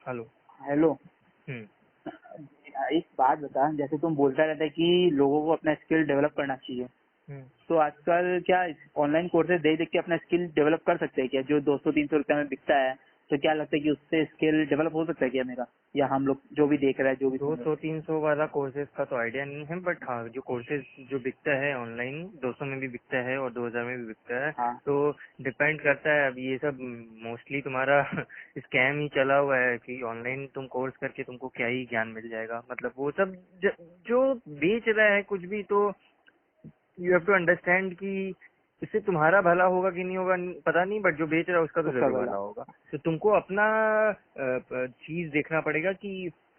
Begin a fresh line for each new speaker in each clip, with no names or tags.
Hello.
Hello.
हम्म।
एक बात बता, जैसे तुम बोलता रहता है कि लोगों को अपना स्किल डेवलप करना चाहिए,
हम्म।
तो आजकल क्या ऑनलाइन कोर्सेज देख देख के अपना स्किल डेवलप कर सकते हैं क्या? जो 200-300 रुपए में बिकता है, तो क्या लगता है कि उससे स्किल डेवलप हो सकता है क्या मेरा, या हम लोग जो भी देख रहे हैं, जो भी
दो
सुन रहे
सौ तीन सौ वाला कोर्सेज का तो आइडिया नहीं है, बट हाँ जो कोर्सेज जो बिकता है ऑनलाइन 200 में भी बिकता है और 2000 में भी बिकता है।
हैं? हाँ
तो डिपेंड करता है। अब ये सब मोस्टली तुम्हारा स्कैम ही चला हुआ है कि ऑनलाइन तुम कोर्स करके तुमको क्या ही ज्ञान मिल जाएगा। मतलब वो सब जो बेच रहा है कुछ भी, तो यू हैव टू अंडरस्टैंड कि इससे तुम्हारा भला होगा कि नहीं होगा पता नहीं, बट जो बेच रहा है उसका तो
उसका
जरूर
वाला।
भला होगा। तो तुमको अपना चीज देखना पड़ेगा कि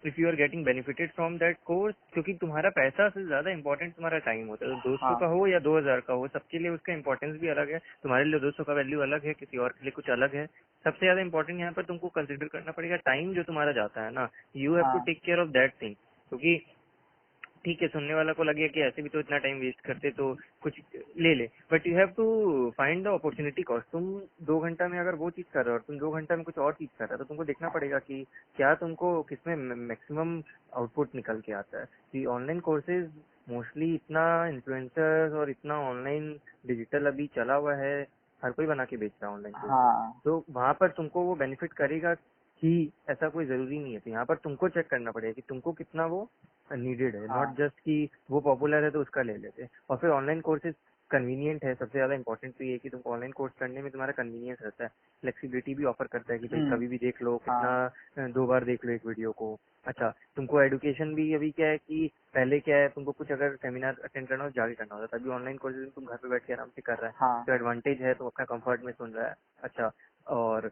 if you are getting benefited from that course, क्योंकि तुम्हारा पैसा से ज्यादा इंपॉर्टेंट तुम्हारा टाइम होता है। तो 200
हाँ
का हो या 2000 का हो, सबके लिए उसका इंपॉर्टेंस भी अलग है। तुम्हारे लिए 200 का वैल्यू अलग है, किसी और के लिए कुछ अलग है। सबसे ज्यादा इंपॉर्टेंट यहाँ पर तुमको कंसिडर करना पड़ेगा टाइम जो तुम्हारा जाता है ना। यू हैव टू
हाँ
take care of that thing. क्योंकि ठीक है, सुनने वाला को लगे कि ऐसे भी तो इतना टाइम वेस्ट करते तो कुछ ले ले, but you have to find the opportunity cost. तुम 2 घंटा में अगर वो चीज कर रहे हो और तुम 2 घंटा में कुछ और चीज कर रहे हो, तो तुमको देखना पड़ेगा कि क्या तुमको किसमें मैक्सिमम आउटपुट निकल के आता है। कि ऑनलाइन कोर्सेज मोस्टली इतना इन्फ्लुएंसर्स और इतना ऑनलाइन डिजिटल अभी चला हुआ है, हर कोई बना के बेच रहा है ऑनलाइन कोर्सेज।
हाँ
तो वहां पर तुमको वो बेनिफिट करेगा कि ऐसा कोई जरूरी नहीं है। तो यहाँ पर तुमको चेक करना पड़ेगा कि तुमको कितना वो नीडेड है,
हाँ
नॉट जस्ट कि वो पॉपुलर है तो उसका ले लेते हैं। और फिर ऑनलाइन कोर्सेज कन्वीनियंट है। सबसे ज्यादा इंपॉर्टेंट तो ये है कि तुमको ऑनलाइन कोर्स करने में तुम्हारा कन्वीनियंस रहता है। फ्लेक्सिबिलिटी भी ऑफर करता है कि भाई
हम्म,
कभी भी देख लो, कितना
हाँ
2 बार देख लो एक वीडियो को। अच्छा, तुमको एडुकेशन भी अभी क्या है कि पहले क्या है, तुमको कुछ अगर सेमिनार अटेंड करना हो जाके करना होता है, तभी ऑनलाइन कोर्सेज तुम घर पे बैठ के आराम से कर रहा है।
हाँ
तो एडवांटेज है, तुम अपना कंफर्ट में सुन रहा है। अच्छा, और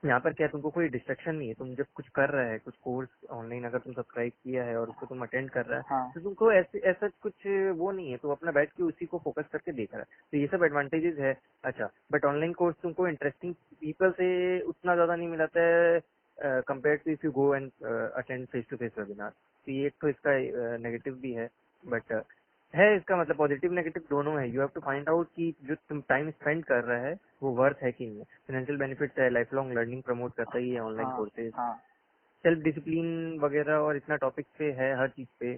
यहाँ पर क्या है, तुमको कोई डिस्ट्रक्शन नहीं है। तुम जब कुछ कर रहा है, कुछ कोर्स ऑनलाइन अगर तुम सब्सक्राइब किया है और उसको तुम अटेंड कर रहा है,
हाँ
तो तुमको ऐसे ऐसा कुछ वो नहीं है। तुम अपना बैठ के उसी को फोकस करके देख रहा है, तो ये सब एडवांटेजेस है। अच्छा, बट ऑनलाइन कोर्स तुमको इंटरेस्टिंग पीपल से उतना ज्यादा नहीं मिलाता है compare to if you go and attend face to face webinar. तो ये एक तो इसका नेगेटिव भी है, बट है इसका मतलब पॉजिटिव नेगेटिव दोनों है। You have to find out कि जो तुम टाइम स्पेंड कर रहा है वो वर्थ है कि नहीं है। फाइनेंशियल बेनिफिट्स है, लाइफ लॉन्ग लर्निंग प्रमोट करता ही है ऑनलाइन
हाँ
कोर्सेज।
हाँ।
सेल्फ डिसिप्लिन वगैरह और इतना टॉपिक पे है, हर चीज पे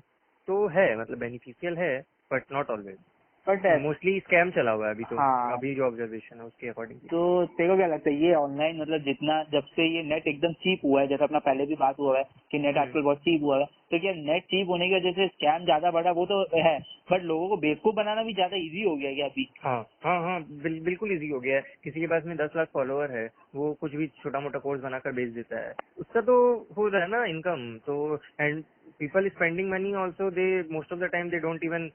तो है, मतलब बेनिफिशियल है, but not always.
But
mostly scam चला हुआ है अभी। तो
हाँ,
अभी जो ऑब्जर्वेशन है उसके अकॉर्डिंग।
तो तेरे को क्या लगता है ये ऑनलाइन, मतलब जितना जब से ये नेट एकदम चीप हुआ है, जैसा अपना पहले भी बात हुआ है कि नेट
हम्म।
आजकल बहुत चीप हुआ है, तो क्या नेट चीप होने की वजह से स्कैम ज्यादा बढ़ा? वो तो है, बट लोगों को बेवकूफ बनाना भी ज्यादा इजी हो गया है क्या अभी?
हाँ हाँ हाँ, बिल्कुल इजी हो गया है। किसी के पास में 10 लाख फॉलोअर है, वो कुछ भी छोटा मोटा कोर्स बनाकर बेच देता है, उसका तो हो रहा है ना इनकम। तो and people spending money also, they most of the time they don't even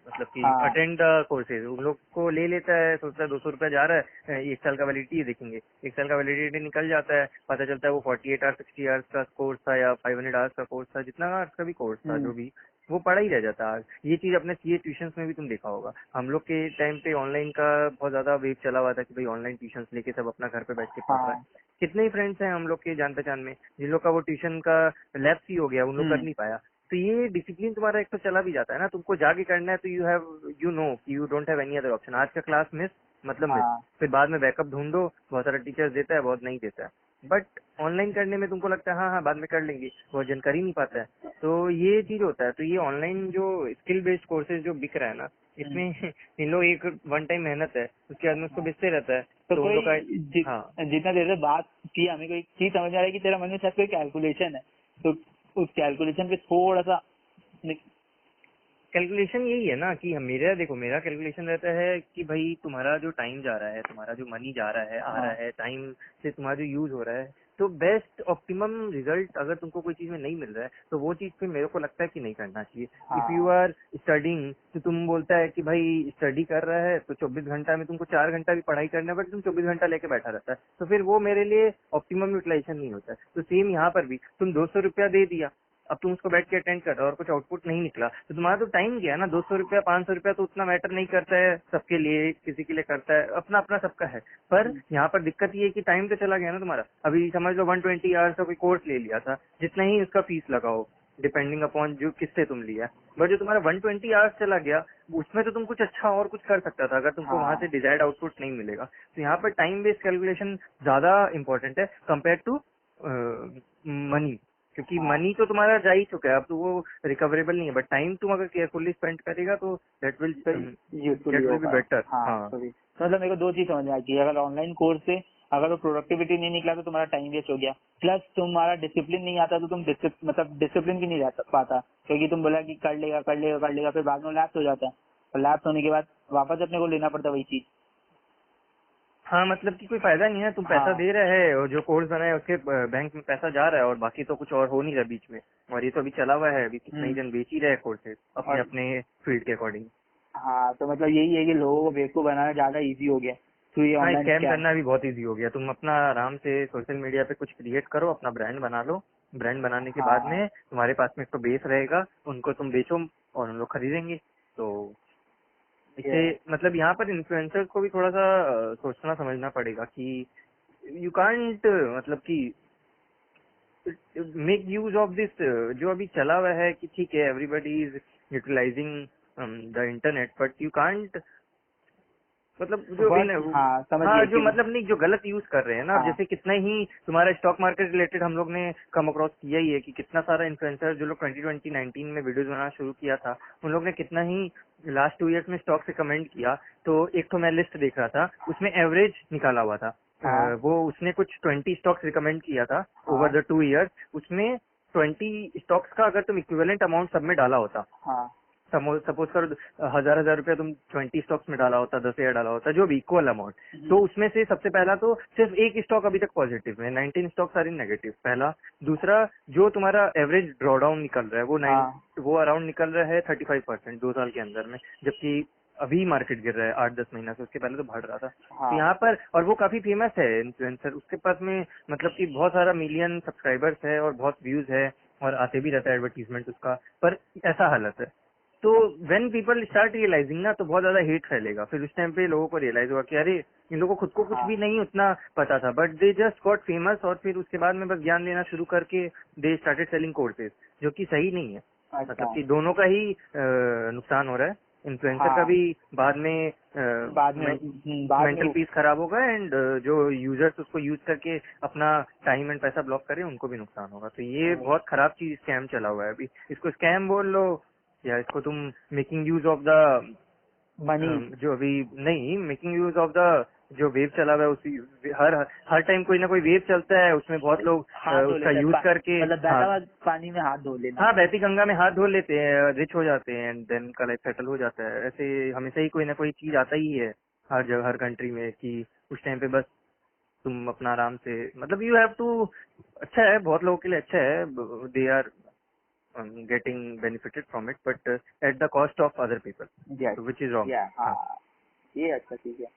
मतलब कि
हाँ
अटेंड द कोर्सेज। उन लोग को ले लेता है, सोचता है 200 रुपया जा रहा है, 1 साल का वैलिडिटी देखेंगे, 1 साल का वैलिडिटी निकल जाता है, पता चलता है वो 48 आवर्स 60 आवर्स का कोर्स था या 500 आवर्स का कोर्स था, जितना आवर्स का भी कोर्स था
हम्म,
जो भी, वो पड़ा ही रह जाता है। ये चीज अपने सीए ट्यूशन में भी तुम देखा होगा। हम लोग के टाइम पे ऑनलाइन का बहुत ज्यादा वेव चला हुआ था कि भाई ऑनलाइन ट्यूशन लेके सब अपना घर पे बैठ के पढ़ रहा है।
हाँ
कितने ही फ्रेंड्स हैं हम लोग के जान पहचान में जिन लोग का वो ट्यूशन का लैप्स ही हो गया, उन लोग कर
हम्म,
नहीं पाया। तो ये डिसिप्लिन तुम्हारा एक तो चला भी जाता है ना, तुमको जाके करना है तो यू हैव यू नो कि you don't have any other option. आज का क्लास मिस मतलब मिस,
हाँ
फिर बाद में बैकअप ढूंढो। बहुत सारा टीचर्स देता है, बहुत नहीं देता है। बट ऑनलाइन करने में तुमको लगता है हाँ हाँ बाद में कर लेंगे, वो जन कर ही नहीं पाता है। तो ये चीज होता है। तो ये ऑनलाइन जो स्किल बेस्ड कोर्सेज जो बिक रहा है ना,
हम्म,
इसमें इन लोग एक वन टाइम मेहनत है, उसके बाद में उसको
हाँ।
बेचते रहता है।
तो
तो उन लोग का
कोई
हाँ,
जितना देर से बात की, हमें कोई चीज समझ आ रहा है कि तेरा मन में शायद कोई कैलकुलेशन है, तो उस कैलकुलेशन पे थोड़ा सा
कैलकुलेशन यही है ना कि मेरा देखो, मेरा कैलकुलेशन रहता है कि भाई तुम्हारा जो टाइम जा रहा है, तुम्हारा जो मनी जा रहा है आ रहा
हाँ
है, टाइम से तुम्हारा जो यूज हो रहा है, तो बेस्ट ऑप्टिमम रिजल्ट अगर तुमको कोई चीज में नहीं मिल रहा है, तो वो चीज पे मेरे को लगता है कि नहीं करना चाहिए। इफ यू
हाँ
आर स्टडिंग, तो तुम बोलता है कि भाई स्टडी कर रहा है तो 24 घंटा में तुमको 4 घंटा भी पढ़ाई करना है, बट तुम 24 घंटा लेके बैठा रहता है, तो फिर वो मेरे लिए ऑप्टिमम यूटिलाइजेशन नहीं होता है। तो सेम यहाँ पर भी तुम 200 रुपया दे दिया, अब तुम उसको बैठ के अटेंड कर रहे हो और कुछ आउटपुट नहीं निकला, तो तुम्हारा तो टाइम गया ना। 200 रुपया 500 रुपया तो उतना मैटर नहीं करता है सबके लिए, किसी के लिए करता है, अपना अपना सबका है। पर यहाँ पर दिक्कत ये है कि टाइम तो चला गया ना तुम्हारा। अभी समझ लो 120 आवर्स का कोई कोर्स ले लिया था, जितना ही उसका फीस लगाओ डिपेंडिंग अपॉन जो किससे तुम लिया, बट जो तुम्हारा 120 आवर्स चला गया, उसमें तो तुम कुछ अच्छा और कुछ कर सकता था अगर तुमको वहां
हाँ
से डिजायर्ड आउटपुट नहीं मिलेगा। तो यहाँ पर टाइम बेस्ड कैलकुलेशन ज्यादा इंपॉर्टेंट है कंपेयर टू मनी, क्योंकि
हाँ
मनी तो तुम्हारा जा ही चुका है, अब तो वो रिकवरेबल नहीं है, बट टाइम तुम अगर केयरफुली स्पेंड करेगा तो दैट विल
तो यूजफुल
बी
होगा।
बेटर।
हाँ
हाँ
तो मतलब मेरे को दो चीज समझ में आई कि अगर ऑनलाइन कोर्स से अगर वो प्रोडक्टिविटी नहीं निकला तो तुम्हारा टाइम वेस्ट हो गया, प्लस तुम्हारा डिसिप्लिन नहीं आता तो तुम मतलब डिसिप्लिन भी नहीं रह पाता, क्योंकि तुम बोला कि कर लेगा कर लेगा कर लेगा, फिर बाद में लैप्स हो जाता है, और लैप्स होने के बाद वापस अपने को लेना पड़ता है वही चीज।
हाँ, मतलब कि कोई फायदा नहीं है, तुम पैसा
हाँ
दे रहे हैं और जो कोर्स बना है उसके बैंक में पैसा जा रहा है और बाकी तो कुछ और हो नहीं रहा बीच में, और ये तो अभी चला हुआ है, अभी कितना ही जन बेच ही रहे कोर्सेज अपने
और
अपने फील्ड के अकॉर्डिंग।
हाँ तो मतलब यही है कि लोगों को बेवकूफ बनाना ज्यादा इजी हो गया थ्रू ये
हाँ,
ऑनलाइन
स्कैम
स्कैम।
करना भी बहुत इजी हो गया, तुम अपना आराम से सोशल मीडिया पे कुछ क्रिएट करो, अपना ब्रांड बना लो, ब्रांड बनाने के बाद
हाँ
में तुम्हारे पास में एक तो बेस रहेगा, उनको तुम बेचो और उन लोग खरीदेंगे। तो
ये
इससे मतलब यहाँ पर इन्फ्लुएंसर्स को भी थोड़ा सा सोचना समझना पड़ेगा कि यू कांट मतलब कि मेक यूज ऑफ दिस, जो अभी चला हुआ है कि ठीक है everybody is utilising the internet, but you can't मतलब जो भी
वर्क,
ना
हाँ समझ
हाँ,
गए
जो
कि
मतलब नहीं, जो गलत यूज कर रहे हैं ना, अब
हाँ
जैसे कितना ही तुम्हारा स्टॉक मार्केट रिलेटेड हम लोग ने कम अक्रॉस किया ही है कि कितना सारा इन्फ्लुएंसर जो लोग 2019 में वीडियोस बनाना शुरू किया था, उन लोग ने कितना ही लास्ट 2 इयर्स में स्टॉक से कमेंट किया। तो एक तो मैं लिस्ट देख रहा था, उसमें एवरेज निकाला हुआ था,
हाँ
वो उसने कुछ 20 स्टॉक्स रिकमेंड किया था
हाँ
ओवर द 2 इयर्स, उसमें 20 स्टॉक्स का अगर तुम इक्विवेलेंट अमाउंट सब में डाला होता,
हाँ
सपोज कर 1000 रुपया तुम 20 स्टॉक्स में डाला होता, 10,000 डाला होता, जो भी इक्वल अमाउंट, तो उसमें से सबसे पहला तो सिर्फ एक स्टॉक अभी तक पॉजिटिव है, 19 स्टॉक्स आर इन नेगेटिव, पहला। दूसरा, जो तुम्हारा एवरेज ड्रॉडाउन निकल रहा है
हाँ
वो अराउंड निकल रहा है 35% 2 साल के अंदर में, जबकि अभी मार्केट गिर रहा है 8-10 महीना से, उसके पहले तो बढ़ रहा था। तो
हाँ
यहाँ पर, और वो काफी फेमस है इन्फ्लुएंसर, उसके पास में मतलब कि बहुत सारा मिलियन सब्सक्राइबर्स है और बहुत व्यूज है और आते भी रहता है एडवर्टीजमेंट उसका, पर ऐसा हालत है। तो व्हेन पीपल स्टार्ट रियलाइजिंग ना, तो बहुत ज्यादा हेट फैलेगा, फिर उस टाइम पे लोगों को रियलाइज हुआ कि अरे इन लोगों को खुद को कुछ
हाँ
भी नहीं उतना पता था, but they just got famous, और फिर उसके बाद में बस ज्ञान लेना शुरू करके दे स्टार्टेड सेलिंग कोर्सेज, जो कि सही नहीं है। मतलब
अच्छा
कि दोनों का ही नुकसान हो रहा है, इन्फ्लुएंसर का
हाँ
भी बाद में
बाद में
मेंटल पीस खराब होगा, एंड जो यूजर्स उसको यूज करके अपना टाइम एंड पैसा ब्लॉक करे उनको भी नुकसान होगा। तो ये बहुत खराब चीज स्कैम चला हुआ है अभी, इसको स्कैम बोल लो या इसको तुम making use of the
money.
जो अभी नहीं, मेकिंग यूज ऑफ द जो वेव चला हुआ है, उसी हर हर टाइम कोई ना कोई वेव चलता है, उसमें बहुत लोग
हाथ धो
उसका
लेते हैं
यूज करके,
मतलब
हाँ
बहता हुआ पानी में हाथ धो लेना।
हाँ, बहती गंगा में हाथ धो लेते हैं, रिच हो जाते हैं, एंड देन का लाइफ सेटल हो जाता है। ऐसे हमेशा ही कोई ना कोई चीज आता ही है हर जगह, हर कंट्री में, कि उस टाइम पे बस तुम अपना आराम से मतलब यू हैव टू, अच्छा है बहुत लोगों के लिए, अच्छा है, they are getting benefited from it, but at the cost of other
yes
people which is wrong.
या
हाँ
हाँ ये अच्छा चीज है।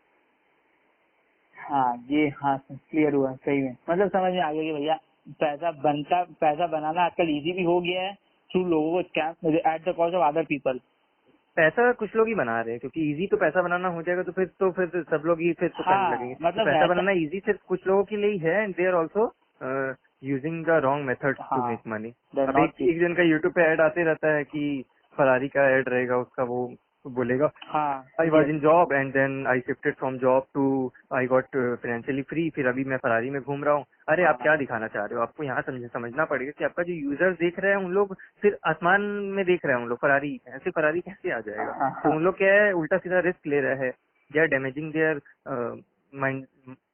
हाँ ये हाँ क्लियर हुआ सही में, मतलब समझ में आ गया कि भैया पैसा बनाना आजकल इजी भी हो गया है थ्रू लोगों को scam eight the cost of other people.
पैसा कुछ लोग ही बना रहे हैं, क्योंकि इजी तो पैसा बनाना हो जाएगा, तो फिर सब लोग ही फिर तो करने
हाँ
लगेंगे। तो
मतलब
पैसा
वैसा
बनाना इजी सिर्फ कुछ लोगों के लिए ही है, and they are also using the wrong method to
हाँ
मेक मनी।
दे
अब
नॉट
एक जन का यूट्यूब पे ऐड आते रहता है कि फरारी का ऐड रहेगा उसका, वो बोलेगा
हाँ
I was
yes
in job and then I shifted from job to I got financially free, फिर अभी मैं फरारी में घूम रहा हूँ। अरे आप
हाँ
क्या दिखाना चाह रहे हो? आपको यहाँ समझना पड़ेगा कि आपका जो यूजर्स देख रहे हैं उन लोग फिर आसमान में देख रहे हैं, उन लोग फरारी, ऐसे फरारी कैसे आ जाएगा?
हाँ
तो
हाँ
उन लोग क्या है, उल्टा सीधा रिस्क ले रहे हैं, they are damaging their mind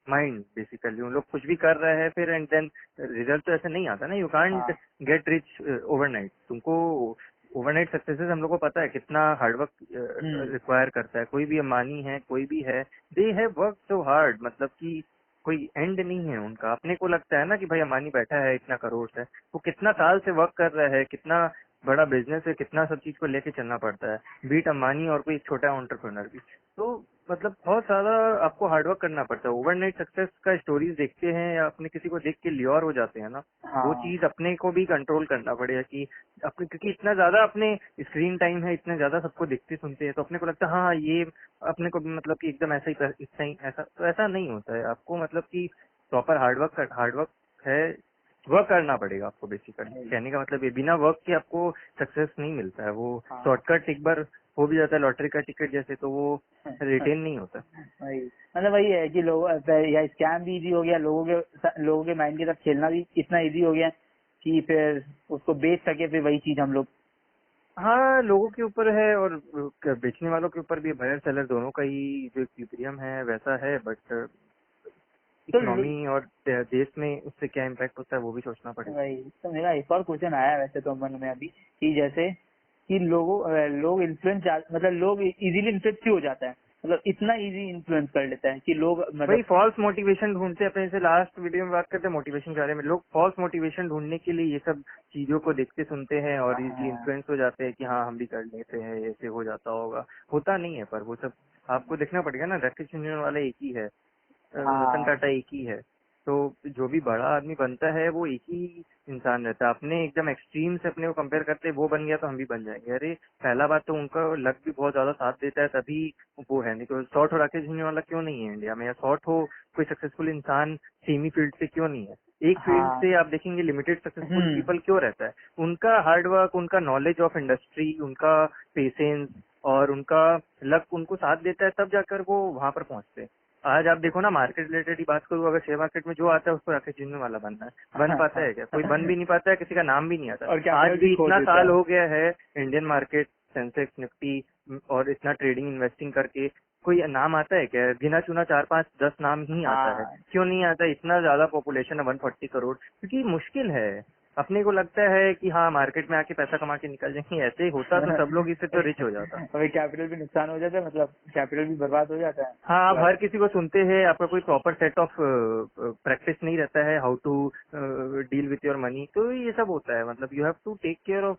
mind basically. उन लोग कुछ भी कर रहे हैं फिर, एंड देन रिजल्ट तो ऐसे नहीं आता ना, यू कांट
हाँ
गेट रिच ओवरनाइट। तुमको ओवरनाइट सक्सेसेस हम लोग को पता है कितना हार्डवर्क
हम्म
रिक्वायर करता है, कोई भी अम्बानी है कोई भी है, they have work so hard, मतलब कि कोई एंड नहीं है उनका। अपने को लगता है ना कि भाई अम्बानी बैठा है इतना करोड़ है, वो कितना साल से वर्क कर रहा है, कितना बड़ा बिजनेस है, कितना सब चीज को लेके चलना पड़ता है, बीट अम्बानी और कोई एक छोटा एंटरप्रेन्योर भी। तो मतलब बहुत ज्यादा आपको हार्डवर्क करना पड़ता है। ओवरनाइट सक्सेस का स्टोरीज देखते हैं या अपने किसी को देख के ल्योर हो जाते हैं ना, वो
हाँ
चीज अपने को भी कंट्रोल करना पड़ेगा कि अपने, क्योंकि इतना ज्यादा अपने स्क्रीन टाइम है, इतना ज्यादा सबको देखते सुनते हैं, तो अपने को लगता है हाँ ये अपने को भी मतलब कि एकदम ऐसा ही इतना ही ऐसा, तो ऐसा नहीं होता है। आपको मतलब कि प्रॉपर हार्डवर्क है, वर्क करना पड़ेगा आपको बेसिकली। कहने का मतलब ये, बिना वर्क के आपको सक्सेस नहीं मिलता है। वो
हाँ
शॉर्टकट एक बार हो भी जाता है लॉटरी का टिकट जैसे, तो वो रिटेन नहीं होता।
वही मतलब वही है कि लोग या स्कैम भी इजी हो गया, लोगों के माइंड के साथ खेलना भी इतना इजी हो गया कि फिर उसको बेच सके फिर वही चीज हम लोग।
हाँ, लोगों के ऊपर है और बेचने वालों के ऊपर भी, बायर सेलर दोनों का ही जो इक्विलिब्रियम है वैसा है, बट
तो
इकोनॉमी और देश में उससे क्या इम्पैक्ट होता है वो भी सोचना पड़ेगा।
वही तो मेरा एक और क्वेश्चन आया है वैसे तो मन में अभी, कि जैसे कि लोग इन्फ्लुएंस मतलब लोग इजीली इन्फ्लुएंस क्यों हो जाता है, मतलब इतना इजी इन्फ्लुएंस कर लेता है कि लोग
वही
मतलब।
फॉल्स मोटिवेशन ढूंढते हैं अपने, से लास्ट वीडियो में बात करते हैं मोटिवेशन के बारे में। लोग फॉल्स मोटिवेशन ढूंढने के लिए ये सब चीजों को देखते सुनते हैं और इजीली
हाँ
इन्फ्लुएंस हो जाते हैं कि हाँ हम भी कर लेते हैं, ऐसे हो जाता होगा। होता नहीं है, पर वो सब आपको देखना पड़ेगा ना। राकेश यूनियन वाला एक ही है, रतन
हाँ
टाटा एक ही है, तो जो भी बड़ा आदमी बनता है वो एक ही इंसान रहता है। अपने एकदम एक्सट्रीम से अपने को कंपेयर करते वो बन गया तो हम भी बन जाएंगे। अरे पहला बात तो उनका लक भी बहुत ज्यादा साथ देता है, तभी वो है। नहीं तो शॉर्ट हो राकेश जूनियर वाला क्यों नहीं है इंडिया में, या शॉर्ट हो कोई सक्सेसफुल इंसान सेमी फील्ड से क्यों नहीं है। एक फील्ड
हाँ
से आप देखेंगे लिमिटेड सक्सेसफुल पीपल क्यों रहता है। उनका हार्डवर्क, उनका नॉलेज ऑफ इंडस्ट्री, उनका पेशेंस और उनका लक उनको साथ देता है, तब जाकर वो वहां पर पहुंचते हैं। आज आप देखो ना, मार्केट रिलेटेड ही बात करूँ, अगर शेयर मार्केट में जो आता है उसको राकेश जूनियर वाला बनना है, बन पाता है क्या? कोई बन भी नहीं पाता है, किसी का नाम भी नहीं आता।
और
आज
कैपिटल भी
भी
खो
इतना
देता
साल
है।
हो गया है इंडियन मार्केट, सेंसेक्स निफ्टी और इतना ट्रेडिंग इन्वेस्टिंग करके, कोई नाम आता है क्या? गिना चुना 4 5 10 नाम ही आता है।
हाँ
क्यों नहीं आता? इतना ज्यादा पॉपुलेशन है 140 करोड़, क्योंकि मुश्किल है। अपने को लगता है कि हाँ मार्केट में आके पैसा कमा के निकल जाएंगे, ऐसे ही होता तो सब लोग इससे तो रिच हो जाता।
अभी कैपिटल भी नुकसान हो जाता है, मतलब कैपिटल भी बर्बाद हो जाता है।
हाँ, आप हर किसी को सुनते हैं, आपका कोई प्रॉपर सेट ऑफ प्रैक्टिस नहीं रहता है how to deal with your money, तो ये सब होता है। मतलब you have to take care of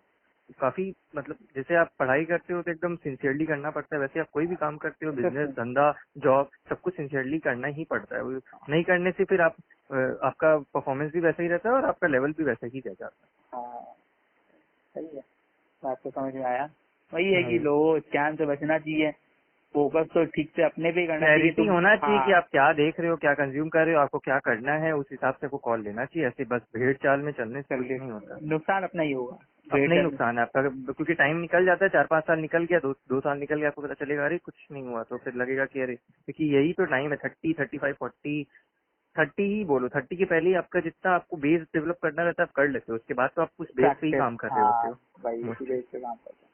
काफी, मतलब जैसे आप पढ़ाई करते हो तो एकदम सिंसियरली करना पड़ता है, वैसे आप कोई भी काम करते हो, बिजनेस धंधा जॉब, सब कुछ सिंसियरली करना ही पड़ता है। वो नहीं करने से फिर आपका परफॉर्मेंस भी वैसा ही रहता है और आपका लेवल भी वैसा ही रह जाता
हाँ सही है, बात तो समझ में आया। वही है कि
है।
लोगों स्कैम से बचना चाहिए, फोकस तो ठीक से अपने पे ही करना चाहिए।
क्लैरिटी
तुम
होना चाहिए कि
हाँ
आप क्या देख रहे हो, क्या कंज्यूम कर रहे हो, आपको क्या करना है, उस हिसाब से आपको कॉल लेना चाहिए। ऐसे बस भेड़ चाल में चलने से कुछ
करके
नहीं होता।
नुकसान अपना ही होगा।
अपना ही
बेटर
नुकसान है आपका, क्योंकि टाइम निकल जाता है। 4 5 साल निकल गया, 2 2 साल निकल गया, आपको पता चलेगा अरे कुछ नहीं हुआ, तो फिर लगेगा कि अरे, क्योंकि यही तो टाइम है 30 35 40, 30 ही बोलो, 30 के पहले ही आपका जितना आपको बेस डेवलप करना रहता है आप कर लेते हो। उसके बाद तो आप उस बेस पे ही
प्रैक्टिस,
काम कर रहे होते
हाँ
हो
भाई इसी
मोस्टली।
बेस पे काम करते हैं।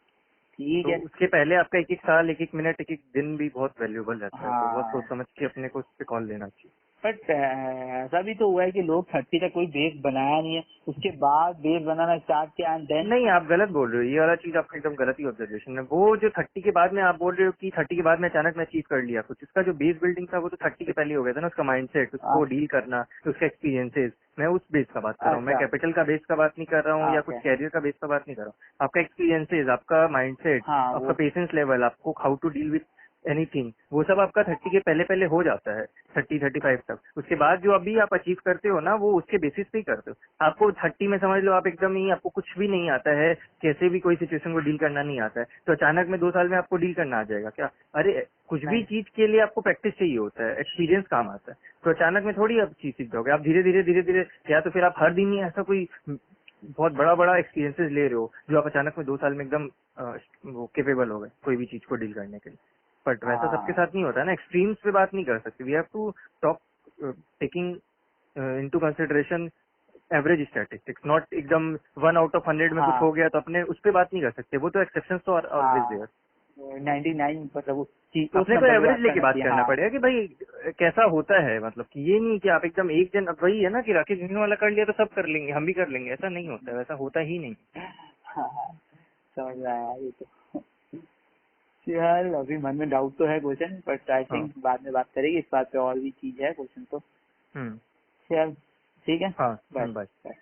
ठीक
तो
है।
उसके पहले आपका एक एक साल, एक एक मिनट, एक एक दिन भी बहुत वैल्यूएबल रहता है, तो बहुत सोच
हाँ
समझ के अपने को उस पर कॉल लेना चाहिए।
बट ऐसा भी तो हुआ है कि लोग 30 तक कोई बेस बनाया नहीं है, उसके बाद बेस बनाना स्टार्ट किया एंड देन।
नहीं, आप गलत बोल रहे हो, ये वाला चीज आपका एकदम गलत ही ऑब्जर्वेशन है। वो जो 30 के बाद में आप बोल रहे हो कि 30 के बाद में अचानक मैं अचीव कर लिया कुछ, उसका जो बेस बिल्डिंग था वो तो 30 के पहले ही हो गया था ना। उसका माइंडसेट, उसको डील करना, उसका एक्सपीरियंसेस, मैं उस बेस का बात कर रहा हूँ। मैं
अच्छा
कैपिटल का बेस का बात नहीं कर रहा हूँ या कुछ
ओके
कैरियर का बेस का बात नहीं कर रहा हूँ। आपका एक्सपीरियंसेस, आपका माइंडसेट,
हाँ
आपका
वो
पेशेंस लेवल, आपको how to deal with anything, वो सब आपका 30 के पहले पहले हो जाता है, 30 35 तक। उसके बाद जो अभी आप अचीव करते हो ना, वो उसके बेसिस पे ही करते हो। आपको 30 में समझ लो आप एकदम ही, आपको कुछ भी नहीं आता है, कैसे भी कोई सिचुएशन को डील करना नहीं आता है, तो अचानक में 2 साल में आपको डील करना आ जाएगा क्या? अरे कुछ भी
नहीं
चीज के लिए आपको प्रैक्टिस चाहिए होता है, एक्सपीरियंस काम आता है। तो अचानक में थोड़ी आप चीज सीख जाओगे, आप धीरे धीरे धीरे धीरे, या तो फिर आप हर दिन ही ऐसा कोई बहुत बड़ा बड़ा एक्सपीरियंसेस ले रहे हो जो आप अचानक में 2 साल में एकदम केपेबल हो गए कोई भी चीज को डील करने के लिए। बट वैसा सबके
हाँ
साथ नहीं होता है ना, एक्सट्रीम्स पे बात नहीं कर सकते। We have to talk taking into consideration average statistics, not एकदम 1 आउट ऑफ 100 में कुछ
हाँ
हो गया तो अपने उस पे बात नहीं कर सकते। वो तो एक्सेप्शन तो ऑलवेज
हाँ
देयर।
99 मतलब
तो
उस
अपने को
नंबर पे
एवरेज
बात
लेके
करना
बात
चाहिए।
करना
हाँ
पड़ेगा कि भाई कैसा होता है। मतलब कि ये नहीं कि आप एकदम एक जन, अब वही है ना कि राकेश जूनियर वाला कर लिया तो सब कर लेंगे, हम भी कर लेंगे, ऐसा नहीं होता है, वैसा होता ही नहीं।
हाँ हाँ, समझ में आया ये तो। यार अभी मन में डाउट तो है क्वेश्चन, बट आई
हाँ।
थिंक बाद में बात करेंगे इस बात पे, और भी चीज है क्वेश्चन तो।
हम्म।
चल ठीक है,
हाँ।
Bye
bye.
बाय।